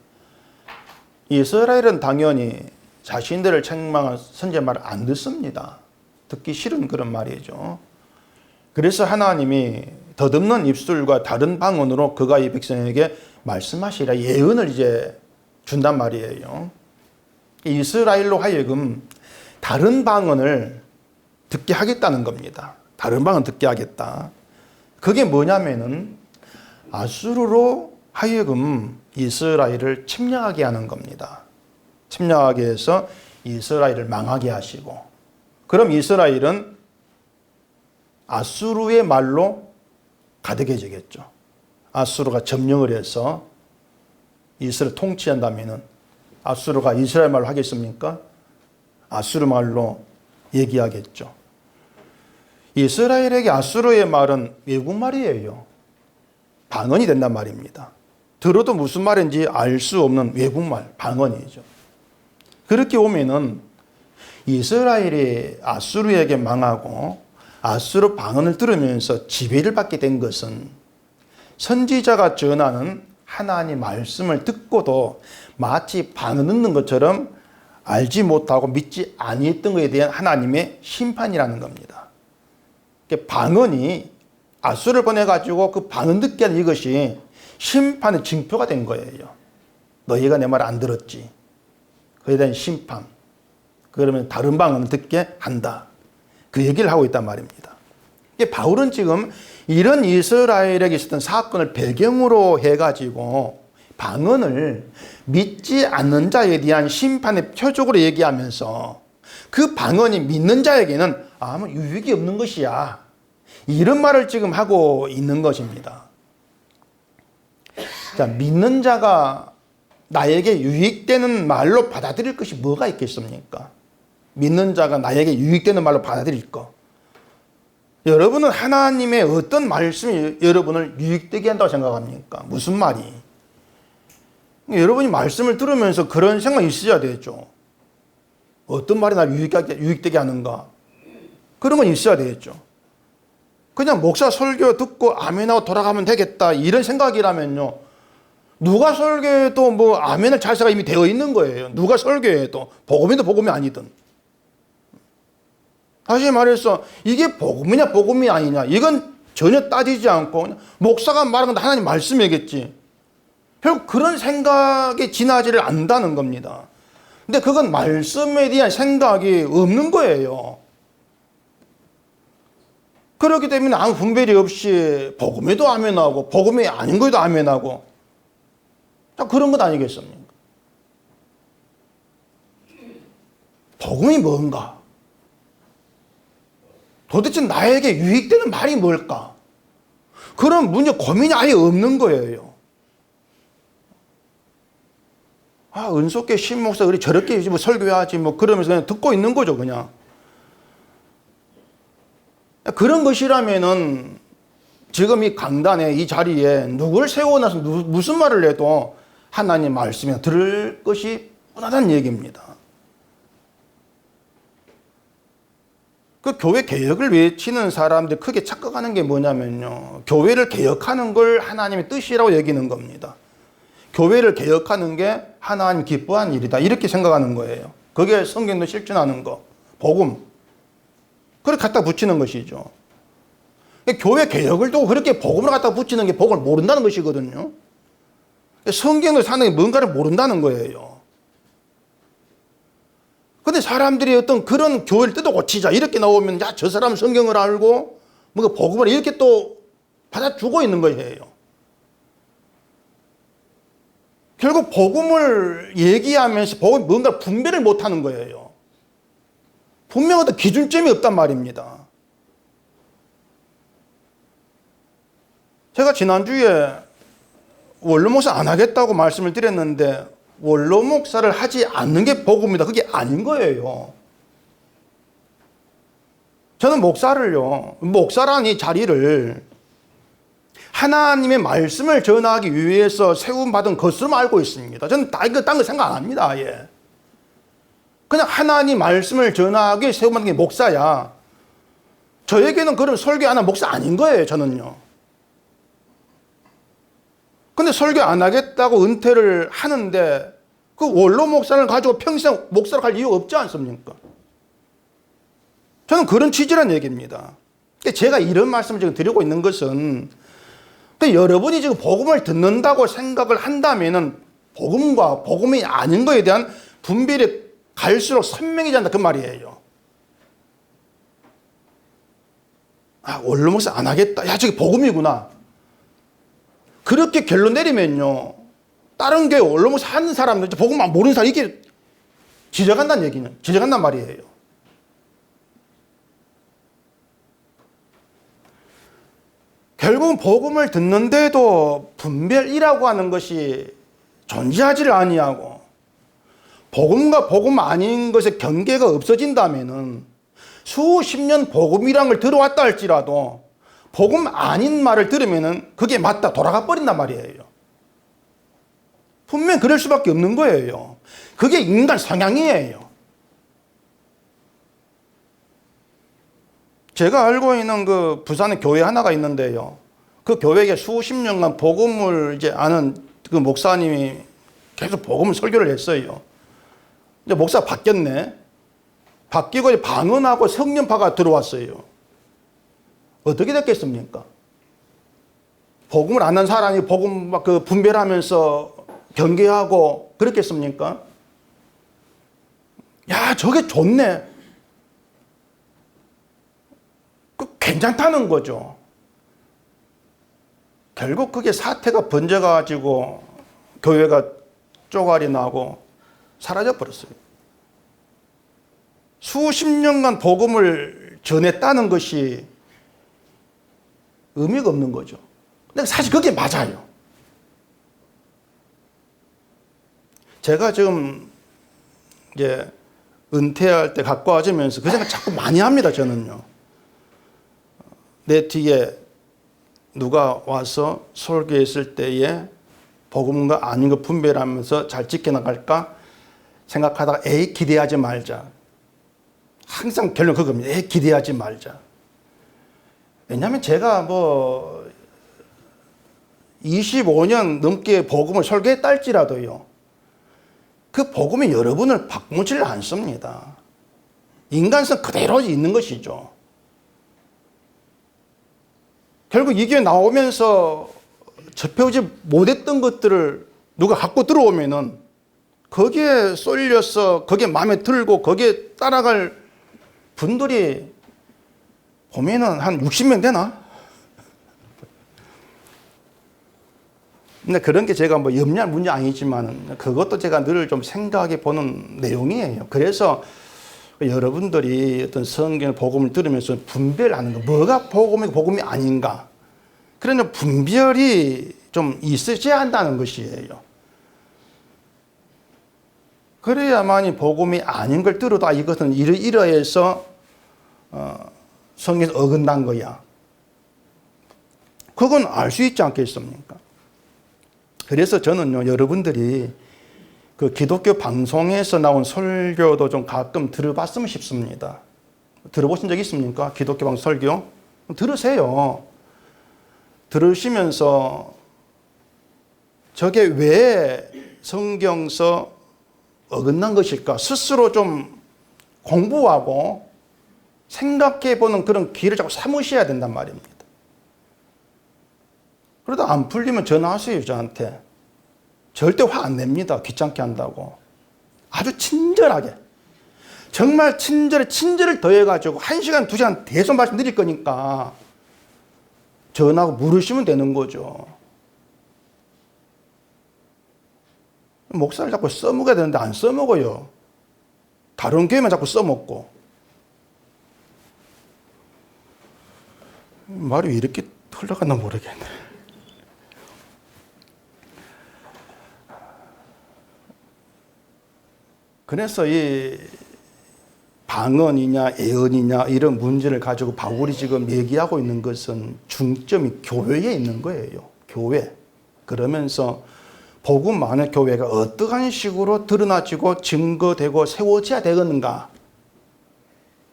이스라엘은 당연히 자신들을 책망한 선지자 말을 안 듣습니다. 듣기 싫은 그런 말이죠. 그래서 하나님이 더듬는 입술과 다른 방언으로 그가 이 백성에게 말씀하시라 예언을 이제 준단 말이에요. 이스라엘로 하여금 다른 방언을 듣게 하겠다는 겁니다. 다른 방언 듣게 하겠다. 그게 뭐냐면은 아수르로 하여금 이스라엘을 침략하게 하는 겁니다. 침략하게 해서 이스라엘을 망하게 하시고, 그럼 이스라엘은 아수르의 말로 가득해지겠죠. 아수르가 점령을 해서 이스라엘을 통치한다면은 아수르가 이스라엘 말로 하겠습니까? 아수르 말로 얘기하겠죠. 이스라엘에게 아수르의 말은 외국말이에요. 방언이 된단 말입니다. 들어도 무슨 말인지 알 수 없는 외국말, 방언이죠. 그렇게 오면은 이스라엘이 아수르에게 망하고 아수르 방언을 들으면서 지배를 받게 된 것은 선지자가 전하는 하나님 말씀을 듣고도 마치 방언 듣는 것처럼 알지 못하고 믿지 아니했던 것에 대한 하나님의 심판이라는 겁니다. 방언이 아수르를 보내가지고 그 방언 듣게 하는 이것이 심판의 징표가 된 거예요. 너희가 내 말 안 들었지. 그에 대한 심판. 그러면 다른 방언을 듣게 한다. 그 얘기를 하고 있단 말입니다. 바울은 지금 이런 이스라엘에게 있었던 사건을 배경으로 해가지고 방언을 믿지 않는 자에 대한 심판의 표적으로 얘기하면서 그 방언이 믿는 자에게는 아무 유익이 없는 것이야. 이런 말을 지금 하고 있는 것입니다. 자, 믿는 자가 나에게 유익되는 말로 받아들일 것이 뭐가 있겠습니까? 믿는 자가 나에게 유익되는 말로 받아들일 것. 여러분은 하나님의 어떤 말씀이 여러분을 유익되게 한다고 생각합니까? 무슨 말이? 여러분이 말씀을 들으면서 그런 생각이 있어야 되죠. 어떤 말이 나를 유익되게 하는가? 그런 건 있어야 되겠죠. 그냥 목사 설교 듣고 아멘하고 돌아가면 되겠다 이런 생각이라면요, 누가 설교해도 뭐 아멘을 잘사가 이미 되어 있는 거예요. 누가 설교해도 복음이든 복음이 아니든. 다시 말해서 이게 복음이냐 복음이 아니냐 이건 전혀 따지지 않고 그냥 목사가 말한 건 하나님 말씀이겠지. 결국 그런 생각에 지나지를 않는다는 겁니다. 근데 그건 말씀에 대한 생각이 없는 거예요. 그렇기 때문에 아무 분별이 없이 복음에도 아멘하고 복음이 아닌 거에도 아멘하고 그런 것 아니겠습니까? 복음이 뭔가? 도대체 나에게 유익되는 말이 뭘까? 그런 문제 고민이 아예 없는 거예요. 아, 은속계 신목사 그래 저렇게 뭐 설교해야지 뭐 그러면서 그냥 듣고 있는 거죠, 그냥. 그런 것이라면은 지금 이 강단에 이 자리에 누구를 세워놔서 무슨 말을 해도 하나님 말씀에 들을 것이 뻔하다는 얘기입니다. 그 교회 개혁을 외치는 사람들 크게 착각하는 게 뭐냐면요, 교회를 개혁하는 걸 하나님의 뜻이라고 여기는 겁니다. 교회를 개혁하는 게 하나님 기뻐하는 일이다 이렇게 생각하는 거예요. 그게 성경도 실천하는 거, 복음. 그렇게 갖다 붙이는 것이죠. 교회 개혁을 두고 그렇게 복음을 갖다 붙이는 게 복음을 모른다는 것이거든요. 성경을 사는 게 뭔가를 모른다는 거예요. 근데 사람들이 어떤 그런 교회를 뜯어 고치자 이렇게 나오면 야, 저 사람은 성경을 알고 뭔가 복음을 이렇게 또 받아주고 있는 거예요. 결국 복음을 얘기하면서 복음 뭔가 분별을 못하는 거예요. 분명 어떤 기준점이 없단 말입니다. 제가 지난주에 원로 목사 안 하겠다고 말씀을 드렸는데 원로 목사를 하지 않는 게 복음이다. 그게 아닌 거예요. 저는 목사라는 이 자리를 하나님의 말씀을 전하기 위해서 세움받은 것으로 알고 있습니다. 저는 딴 거 생각 안 합니다. 아예. 그냥 하나님 말씀을 전하기 세움받은 게 목사야. 저에게는 그런 설교 안 하는 목사 아닌 거예요. 저는요. 근데 설교 안 하겠다고 은퇴를 하는데 그 원로 목사를 가지고 평생 목사로 갈 이유 없지 않습니까? 저는 그런 취지란 얘기입니다. 제가 이런 말씀을 지금 드리고 있는 것은 여러분이 지금 복음을 듣는다고 생각을 한다면은 복음과 복음이 아닌 거에 대한 분별이 갈수록 선명해진다 그 말이에요. 아, 원로 목사 안 하겠다. 야, 저게 복음이구나. 그렇게 결론 내리면요, 다른 교회 원로 목사 하는 사람들, 복음만 모르는 사람, 이게 지저간다는 얘기는, 지저간단 말이에요. 결국은 복음을 듣는데도 분별이라고 하는 것이 존재하지를 아니하고 복음과 복음 아닌 것의 경계가 없어진다면은 수십 년 복음이란 걸 들어왔다 할지라도 복음 아닌 말을 들으면은 그게 맞다 돌아가 버린단 말이에요. 분명 그럴 수밖에 없는 거예요. 그게 인간 성향이에요. 제가 알고 있는 그 부산에 교회 하나가 있는데요. 그 교회에 수십 년간 복음을 이제 아는 그 목사님이 계속 복음을 설교를 했어요. 이제 목사가 바뀌었네. 바뀌고 이제 방언하고 성령파가 들어왔어요. 어떻게 됐겠습니까? 복음을 아는 사람이 복음 막 그 분별하면서 경계하고 그렇겠습니까? 야, 저게 좋네. 괜찮다는 거죠. 결국 그게 사태가 번져가지고 교회가 쪼가리 나고 사라져 버렸어요. 수십 년간 복음을 전했다는 것이 의미가 없는 거죠. 근데 사실 그게 맞아요. 제가 지금 이제 은퇴할 때 가까워지면서 그 생각 자꾸 많이 합니다. 저는요. 내 뒤에 누가 와서 설교했을 때에 복음과 아닌 거 분별하면서 잘 지켜나갈까 생각하다가 에이 기대하지 말자. 항상 결론 그겁니다. 에이 기대하지 말자. 왜냐하면 제가 25년 넘게 복음을 설교했다 할지라도요. 그 복음이 여러분을 바꾸지를 않습니다. 인간성 그대로 있는 것이죠. 결국 이 교회 나오면서 접해오지 못했던 것들을 누가 갖고 들어오면은 거기에 쏠려서 거기에 마음에 들고 거기에 따라갈 분들이 보면은 한 60명 되나? 근데 그런 게 제가 염려할 문제 아니지만 그것도 제가 늘 좀 생각해 보는 내용이에요. 그래서 여러분들이 어떤 성경 복음을 들으면서 분별하는 거, 뭐가 복음이고 복음이 아닌가. 그런 분별이 좀 있어야 한다는 것이에요. 그래야만이 복음이 아닌 걸 들어도 아, 이것은 이러해서 성경에서 어긋난 거야. 그건 알 수 있지 않겠습니까? 그래서 저는요, 여러분들이 그 기독교 방송에서 나온 설교도 좀 가끔 들어봤으면 싶습니다. 들어보신 적 있습니까? 기독교 방송 설교? 들으세요. 들으시면서 저게 왜 성경서 어긋난 것일까? 스스로 좀 공부하고 생각해 보는 그런 기회를 자꾸 삼으셔야 된단 말입니다. 그러다 안 풀리면 전화하세요, 저한테. 절대 화 안 냅니다. 귀찮게 한다고. 아주 친절하게. 정말 친절을 더해가지고 1시간, 2시간 계속 말씀드릴 거니까 전화하고 물으시면 되는 거죠. 목사를 자꾸 써먹어야 되는데 안 써먹어요. 다른 교회만 자꾸 써먹고. 말이 왜 이렇게 흘러갔나 모르겠네. 그래서 이 방언이냐 예언이냐 이런 문제를 가지고 바울이 지금 얘기하고 있는 것은 중점이 교회에 있는 거예요. 교회. 그러면서 복음 많은 교회가 어떠한 식으로 드러나지고 증거되고 세워져야 되겠는가.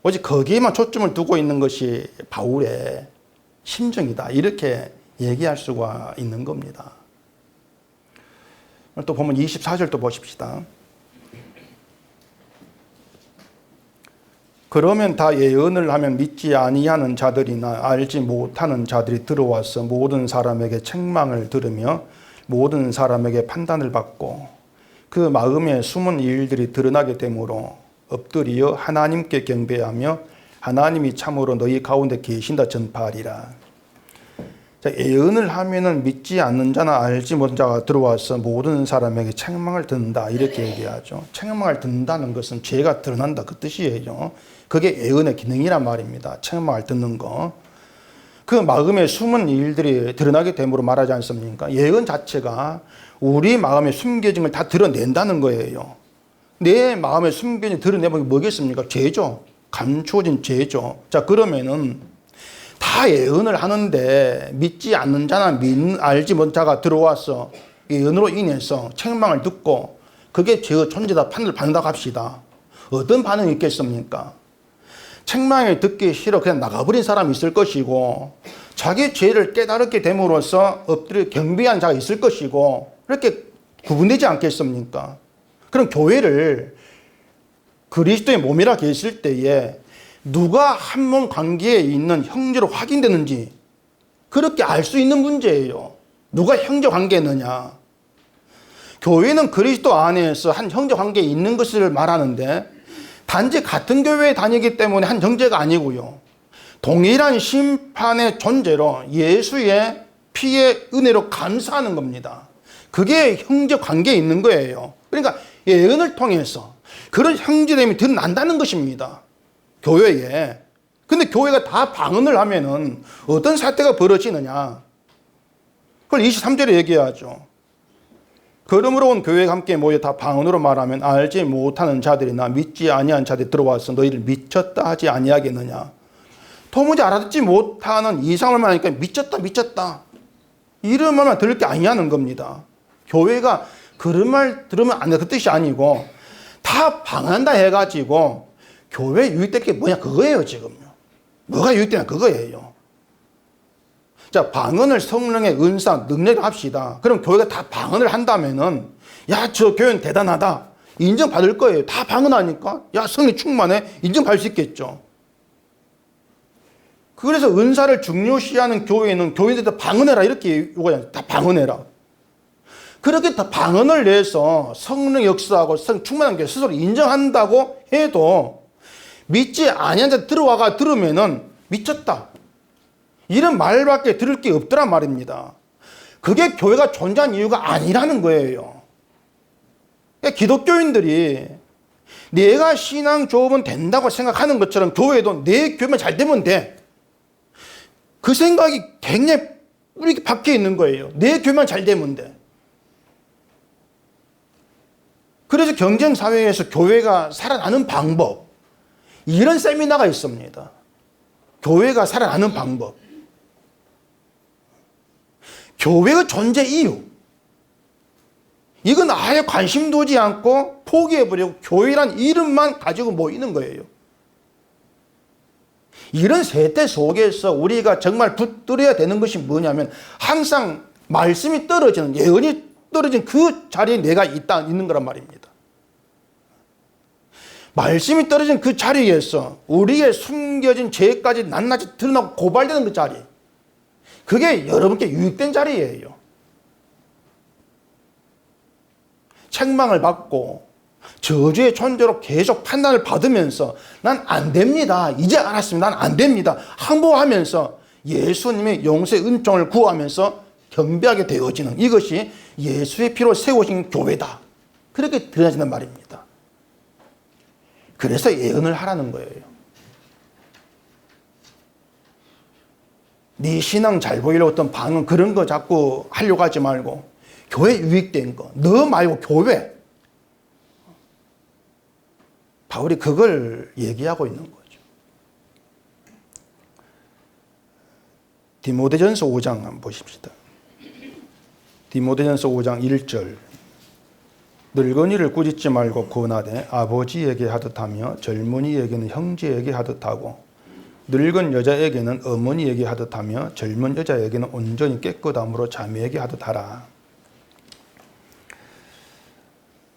오직 거기에만 초점을 두고 있는 것이 바울의 심정이다. 이렇게 얘기할 수가 있는 겁니다. 또 보면 24절도 보십시다. 그러면 다 예언을 하면 믿지 아니하는 자들이나 알지 못하는 자들이 들어와서 모든 사람에게 책망을 들으며 모든 사람에게 판단을 받고 그 마음에 숨은 일들이 드러나게 되므로 엎드리어 하나님께 경배하며 하나님이 참으로 너희 가운데 계신다 전파하리라. 자, 예언을 하면은 믿지 않는 자나 알지 못한 자가 들어와서 모든 사람에게 책망을 듣는다. 이렇게 얘기하죠. 책망을 듣는다는 것은 죄가 드러난다. 그 뜻이에요. 그게 예언의 기능이란 말입니다. 책망을 듣는 거. 그 마음에 숨은 일들이 드러나게 됨으로 말하지 않습니까? 예언 자체가 우리 마음에 숨겨진 걸 다 드러낸다는 거예요. 내 마음에 숨겨진 드러내면 뭐겠습니까? 죄죠. 감추어진 죄죠. 자, 그러면은 다 예언을 하는데 믿지 않는 자나 알지 못한 자가 들어와서 예언으로 인해서 책망을 듣고 그게 죄의 존재다 판을 받는다고 합시다. 어떤 반응이 있겠습니까? 책망을 듣기 싫어 그냥 나가버린 사람이 있을 것이고 자기 죄를 깨달게 됨으로써 엎드려 경배한 자가 있을 것이고 이렇게 구분되지 않겠습니까? 그럼 교회를 그리스도의 몸이라 계실 때에 누가 한 몸 관계에 있는 형제로 확인되는지 그렇게 알 수 있는 문제예요. 누가 형제 관계느냐. 교회는 그리스도 안에서 한 형제 관계에 있는 것을 말하는데 단지 같은 교회에 다니기 때문에 한 형제가 아니고요. 동일한 심판의 존재로 예수의 피의 은혜로 감사하는 겁니다. 그게 형제 관계에 있는 거예요. 그러니까 예언을 통해서 그런 형제됨이 드러난다는 것입니다. 교회에. 근데 교회가 다 방언을 하면은 어떤 사태가 벌어지느냐. 그걸 23절에 얘기하죠. 그러므로 온 교회가 함께 모여 다 방언으로 말하면 알지 못하는 자들이나 믿지 아니한 자들이 들어와서 너희를 미쳤다 하지 아니하겠느냐. 도무지 알아듣지 못하는 이상을 말하니까 미쳤다. 이런 말만 들을 게 아니냐는 겁니다. 교회가 그런 말 들으면 안 돼. 그 뜻이 아니고 다 방언한다 해가지고 교회에 유익될 게 뭐냐 그거예요 지금요. 뭐가 유익되냐 그거예요. 자, 방언을 성령의 은사, 능력을 합시다. 그럼 교회가 다 방언을 한다면은 야, 저 교회는 대단하다. 인정받을 거예요. 다 방언하니까 야, 성령 충만해. 인정받을 수 있겠죠. 그래서 은사를 중요시하는 교회는 교인들도 방언해라 이렇게 요구하잖아요. 다 방언해라. 그렇게 다 방언을 내서 성령 역사하고 성령 충만한 게 스스로 인정한다고 해도 믿지 아니한 자 들어와가 들으면은 미쳤다. 이런 말밖에 들을 게 없더란 말입니다. 그게 교회가 존재한 이유가 아니라는 거예요. 그러니까 기독교인들이 내가 신앙 좋으면 된다고 생각하는 것처럼 교회도 내 교회만 잘 되면 돼. 그 생각이 굉장히 우리 밖에 있는 거예요. 내 교회만 잘 되면 돼. 그래서 경쟁사회에서 교회가 살아나는 방법, 이런 세미나가 있습니다. 교회가 살아나는 방법. 교회의 존재 이유. 이건 아예 관심 두지 않고 포기해버리고 교회란 이름만 가지고 모이는 거예요. 이런 세태 속에서 우리가 정말 붙들어야 되는 것이 뭐냐면 항상 말씀이 떨어지는, 예언이 떨어진 그 자리에 내가 있는 거란 말입니다. 말씀이 떨어진 그 자리에서 우리의 숨겨진 죄까지 낱낱이 드러나고 고발되는 그 자리. 그게 여러분께 유익된 자리예요. 책망을 받고 저주의 존재로 계속 판단을 받으면서 난 안 됩니다. 이제 알았습니다. 난 안 됩니다. 항복하면서 예수님의 용서의 은총을 구하면서 경배하게 되어지는 이것이 예수의 피로 세우신 교회다. 그렇게 드러나지는 말입니다. 그래서 예언을 하라는 거예요. 네 신앙 잘 보이려고 어떤 방언 그런 거 자꾸 하려고 하지 말고 교회 유익된 거, 너 말고 교회. 바울이 그걸 얘기하고 있는 거죠. 디모데전서 5장 한번 보십시다. 디모데전서 5장 1절. 늙은이를 꾸짖지 말고 권하되 아버지에게 하듯 하며 젊은이에게는 형제에게 하듯 하고 늙은 여자에게는 어머니에게 하듯 하며 젊은 여자에게는 온전히 깨끗함으로 자매에게 하듯 하라.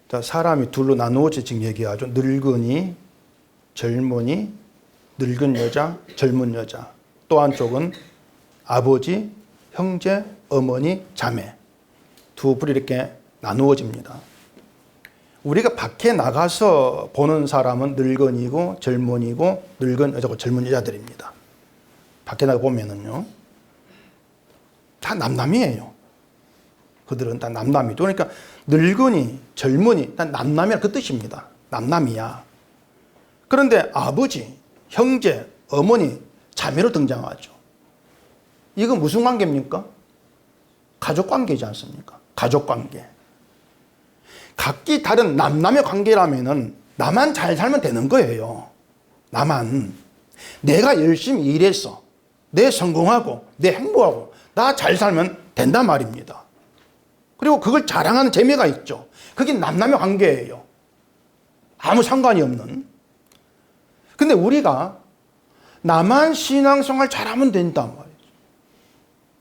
자, 사람이 둘로 나누어져 지금 얘기하죠. 늙은이, 젊은이, 늙은 여자, 젊은 여자. 또 한쪽은 아버지, 형제, 어머니, 자매. 두 부류 이렇게 나누어집니다. 우리가 밖에 나가서 보는 사람은 늙은이고 젊은이고 늙은 여자고 젊은 여자들입니다. 밖에 나가 보면은요. 다 남남이에요. 그들은 다 남남이죠. 그러니까 늙은이, 젊은이, 다 남남이라 그 뜻입니다. 남남이야. 그런데 아버지, 형제, 어머니, 자매로 등장하죠. 이건 무슨 관계입니까? 가족 관계지 않습니까? 가족 관계. 각기 다른 남남의 관계라면은 나만 잘 살면 되는 거예요. 나만. 내가 열심히 일해서 내 성공하고 내 행복하고 나 잘 살면 된단 말입니다. 그리고 그걸 자랑하는 재미가 있죠. 그게 남남의 관계예요. 아무 상관이 없는. 근데 우리가 나만 신앙생활 잘하면 된단 말이죠.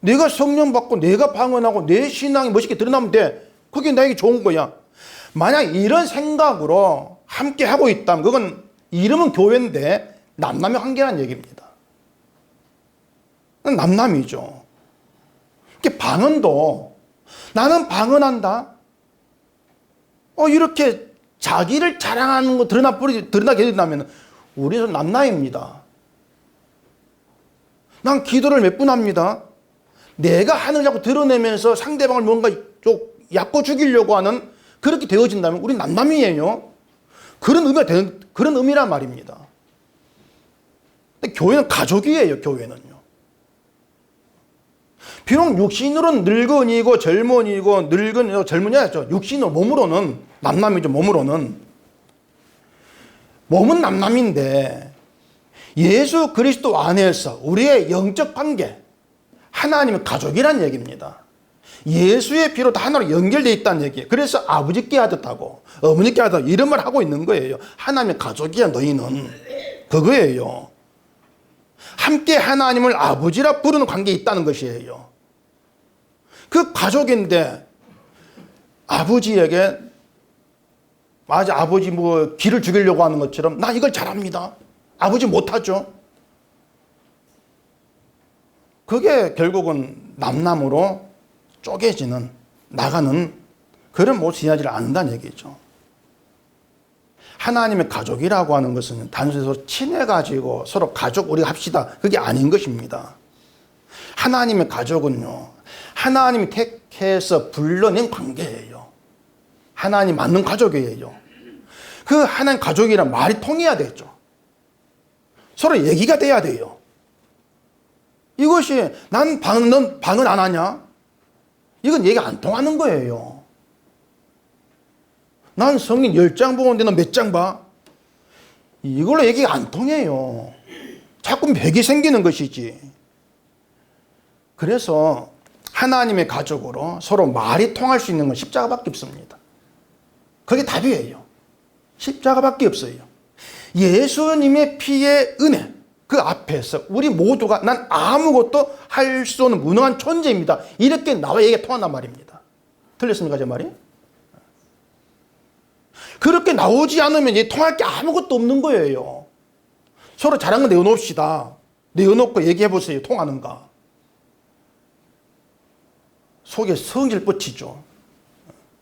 내가 성령 받고 내가 방언하고 내 신앙이 멋있게 드러나면 돼. 그게 나에게 좋은 거야. 만약 이런 생각으로 함께 하고 있다면 그건 이름은 교회인데 남남의 관계라는 얘기입니다. 남남이죠. 방언도 나는 방언한다. 이렇게 자기를 자랑하는 거 드러나게 된다면 우리는 남남입니다. 난 기도를 몇 분 합니다. 내가 하는 걸 자꾸 드러내면서 상대방을 뭔가 좀 얕고 죽이려고 하는 그렇게 되어진다면 우리 남남이에요. 그런 의미란 말입니다. 근데 교회는 가족이에요. 교회는요. 비록 육신으로는 늙은이고 젊은이고 젊은 여자죠. 육신으로 몸으로는 남남이죠. 몸은 남남인데 예수 그리스도 안에서 우리의 영적 관계 하나님의 가족이란 얘기입니다. 예수의 피로 다 하나로 연결되어 있다는 얘기예요. 그래서 아버지께 하듯 하고 어머니께 하듯 이런 말 하고 있는 거예요. 하나님의 가족이야 너희는. 그거예요. 함께 하나님을 아버지라 부르는 관계에 있다는 것이에요. 그 가족인데 아버지에게 맞아 아버지 기를 죽이려고 하는 것처럼 나 이걸 잘합니다. 아버지 못하죠. 그게 결국은 남남으로 쪼개지는 나가는 그런 모습 지나지를 않는다는 얘기죠. 하나님의 가족이라고 하는 것은 단순히 서로 친해가지고 서로 가족 우리가 합시다. 그게 아닌 것입니다. 하나님의 가족은요. 하나님이 택해서 불러낸 관계예요. 하나님 맞는 가족이에요. 그 하나님 가족이란 말이 통해야 되죠. 서로 얘기가 돼야 돼요. 이것이 난 넌 방언 안 하냐? 이건 얘기 안 통하는 거예요. 난 성경 10장 보는데 너 몇 장 봐? 이걸로 얘기가 안 통해요. 자꾸 벽이 생기는 것이지. 그래서 하나님의 가족으로 서로 말이 통할 수 있는 건 십자가밖에 없습니다. 그게 답이에요. 십자가밖에 없어요. 예수님의 피의 은혜 그 앞에서 우리 모두가 난 아무것도 할 수 없는 무능한 존재입니다. 이렇게 나와 얘기가 통한단 말입니다. 틀렸습니까 제 말이? 그렇게 나오지 않으면 통할 게 아무것도 없는 거예요. 서로 잘한 거 내어놓읍시다. 내어놓고 얘기해 보세요. 통하는가? 속에 성질 뻗치죠.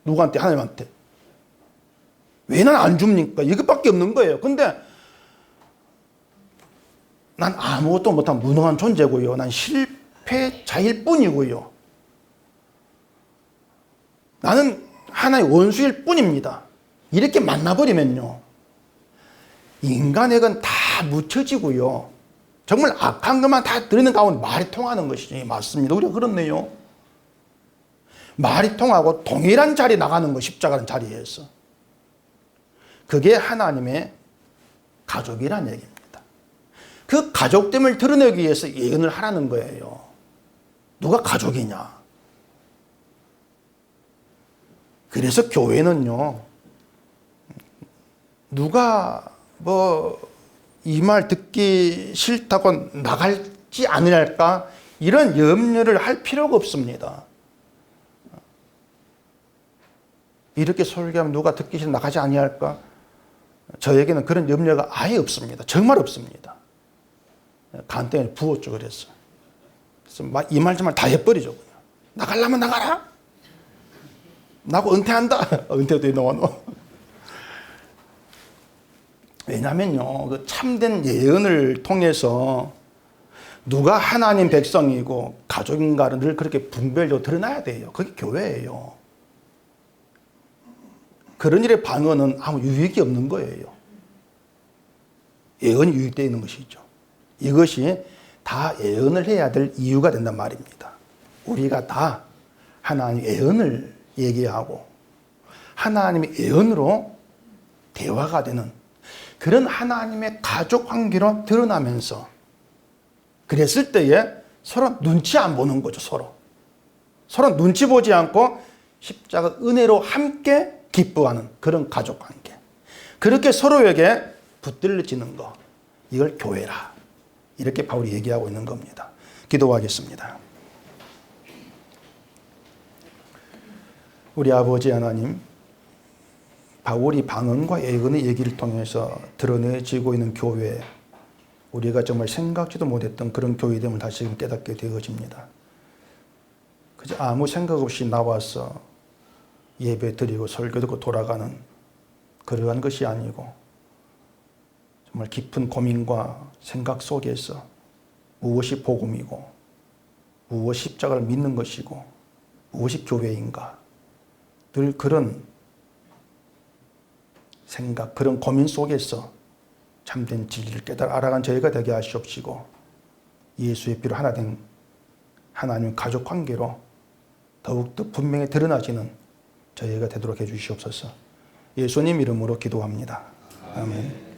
누구한테? 하나님한테. 왜 난 안 줍니까? 이것밖에 없는 거예요. 근데 난 아무것도 못한 무능한 존재고요. 난 실패자일 뿐이고요. 나는 하나의 원수일 뿐입니다. 이렇게 만나버리면요. 인간의 건 다 묻혀지고요. 정말 악한 것만 다 들이는 가운데 말이 통하는 것이지. 맞습니다. 우리가 그렇네요. 말이 통하고 동일한 자리에 나가는 거, 십자가는 자리에서. 그게 하나님의 가족이란 얘기입니다. 그 가족됨을 드러내기 위해서 예언을 하라는 거예요. 누가 가족이냐? 그래서 교회는요, 누가 이 말 듣기 싫다고 나갈지 않을까? 이런 염려를 할 필요가 없습니다. 이렇게 설교하면 누가 듣기 싫어 나가지 아니할까? 저에게는 그런 염려가 아예 없습니다. 정말 없습니다. 간땡이를 부었죠, 그래서. 그래서 이 말 저 말 다 해버리죠, 그냥. 나가려면 나가라! 나고 은퇴한다! 은퇴도 해놓아. 왜냐면요, 그 참된 예언을 통해서 누가 하나님 백성이고 가족인가를 늘 그렇게 분별적으로 드러나야 돼요. 그게 교회예요. 그런 일의 방언은 아무 유익이 없는 거예요. 예언이 유익되어 있는 것이죠. 이것이 다 예언을 해야 될 이유가 된단 말입니다. 우리가 다 하나님의 예언을 얘기하고 하나님의 예언으로 대화가 되는 그런 하나님의 가족 관계로 드러나면서 그랬을 때에 서로 눈치 안 보는 거죠. 서로 눈치 보지 않고 십자가 은혜로 함께 기뻐하는 그런 가족 관계. 그렇게 서로에게 붙들려지는 거. 이걸 교회라. 이렇게 바울이 얘기하고 있는 겁니다. 기도하겠습니다. 우리 아버지 하나님, 바울이 방언과 예언의 얘기를 통해서 드러내지고 있는 교회, 우리가 정말 생각지도 못했던 그런 교회됨을 다시금 깨닫게 되어집니다. 그저 아무 생각 없이 나와서 예배 드리고 설교 듣고 돌아가는 그러한 것이 아니고 정말 깊은 고민과 생각 속에서 무엇이 복음이고 무엇이 십자가를 믿는 것이고 무엇이 교회인가 늘 그런 생각, 그런 고민 속에서 참된 진리를 깨달아 알아간 저희가 되게 하시옵시고 예수의 피로 하나 된 하나님 가족 관계로 더욱더 분명히 드러나지는 저희가 되도록 해주시옵소서. 예수님 이름으로 기도합니다. 아멘.